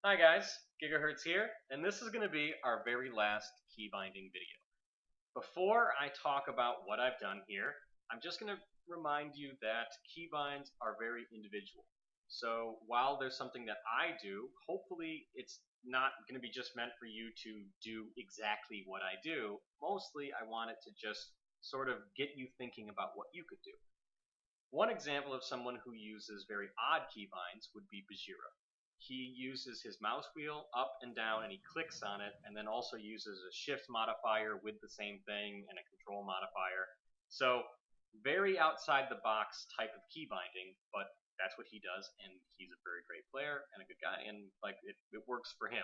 Hi guys, Gigahertz here, and this is going to be our very last key binding video. Before I talk about what I've done here, I'm just going to remind you that keybinds are very individual. So while there's something that I do, hopefully it's not going to be just meant for you to do exactly what I do. Mostly I want it to just sort of get you thinking about what you could do. One example of someone who uses very odd keybinds would be Bajira. He uses his mouse wheel up and down and he clicks on it, and then also uses a shift modifier with the same thing and a control modifier. So very outside the box type of key binding, but that's what he does, and he's a very great player and a good guy, and like it works for him.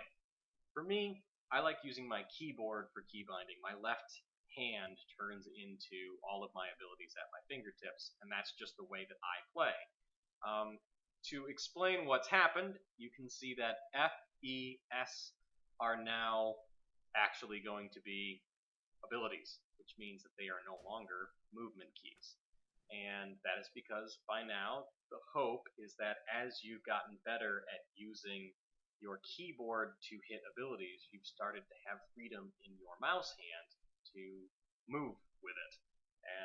For me, I like using my keyboard for key binding. My left hand turns into all of my abilities at my fingertips, and that's just the way that I play. To explain what's happened, you can see that F, E, S are now actually going to be abilities, which means that they are no longer movement keys. And that is because by now, the hope is that as you've gotten better at using your keyboard to hit abilities, you've started to have freedom in your mouse hand to move with it.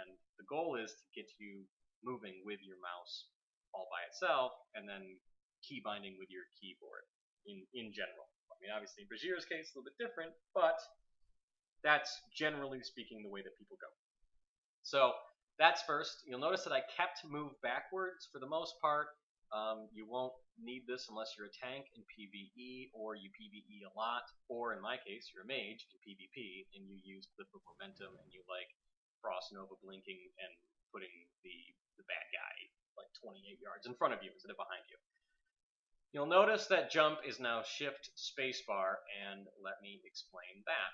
And the goal is to get you moving with your mouse all by itself, and then key binding with your keyboard in general. I mean, obviously in Bajira's case, a little bit different, but that's generally speaking the way that people go. So that's first. You'll notice that I kept move backwards for the most part. You won't need this unless you're a tank in PvE, or you PvE a lot, or in my case, you're a mage in PvP, and you use Clip of Momentum, and you like Frost Nova blinking and putting the bad guy like 28 yards in front of you instead of behind you. You'll notice that jump is now shift spacebar, and let me explain that.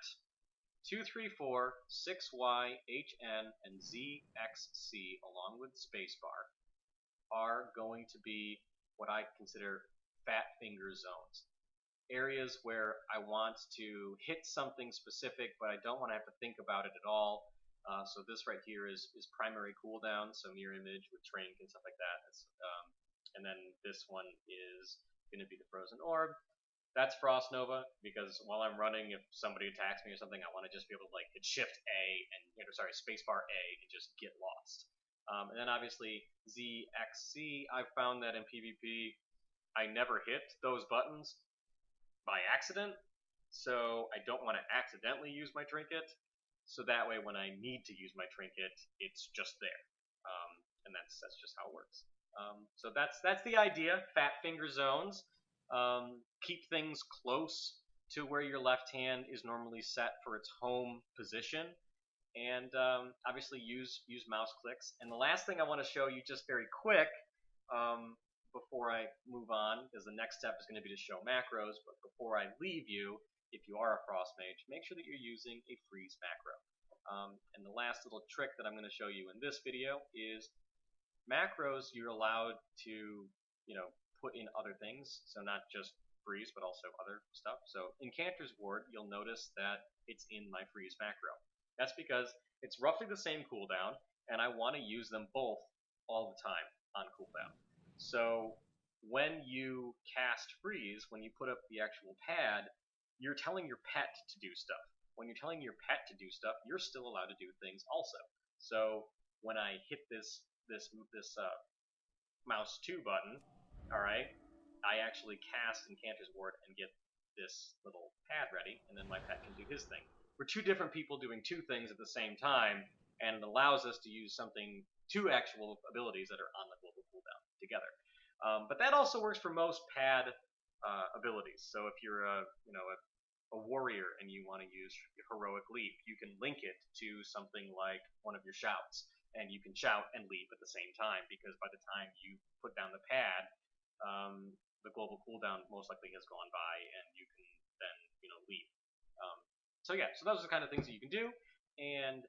2, 3, 4, 6Y, HN, and ZXC along with spacebar are going to be what I consider fat finger zones. Areas where I want to hit something specific, but I don't want to have to think about it at all. So this right here is primary cooldown, so mirror image with Trank and stuff like that. And then this one is going to be the Frozen Orb. That's Frost Nova, because while I'm running, if somebody attacks me or something, I want to just be able to like hit Shift A and spacebar A and just get lost. And then obviously ZXC, I've found that in PvP, I never hit those buttons by accident, so I don't want to accidentally use my trinket. So that way, when I need to use my trinket, it's just there, and that's just how it works. So that's the idea. Fat finger zones. Keep things close to where your left hand is normally set for its home position, and obviously use mouse clicks. And the last thing I want to show you, just very quick, before I move on, because the next step is going to be to show macros. But before I leave you, if you are a Frost Mage, make sure that you're using a freeze macro. And the last little trick that I'm going to show you in this video is macros you're allowed to, put in other things. So not just freeze, but also other stuff. So in Cantor's Ward, you'll notice that it's in my freeze macro. That's because it's roughly the same cooldown, and I want to use them both all the time on cooldown. So when you cast freeze, when you put up the actual pad, you're telling your pet to do stuff. When you're telling your pet to do stuff, you're still allowed to do things also. So when I hit this mouse 2 button, all right, I actually cast in Cantor's Ward and get this little pad ready, and then my pet can do his thing. We're two different people doing two things at the same time, and it allows us to use two actual abilities that are on the global cooldown together. But that also works for most pad abilities. So if you're a warrior and you want to use heroic leap, you can link it to something like one of your shouts, and you can shout and leap at the same time, because by the time you put down the pad, the global cooldown most likely has gone by, and you can then leap. So yeah, so those are the kind of things that you can do, and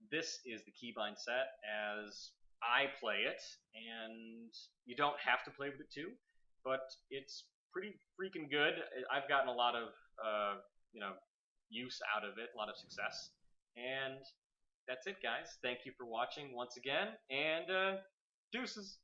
this is the keybind set as I play it, and you don't have to play with it too, but it's pretty freaking good. I've gotten a lot of use out of it, a lot of success, and that's it, guys. Thank you for watching once again, and deuces.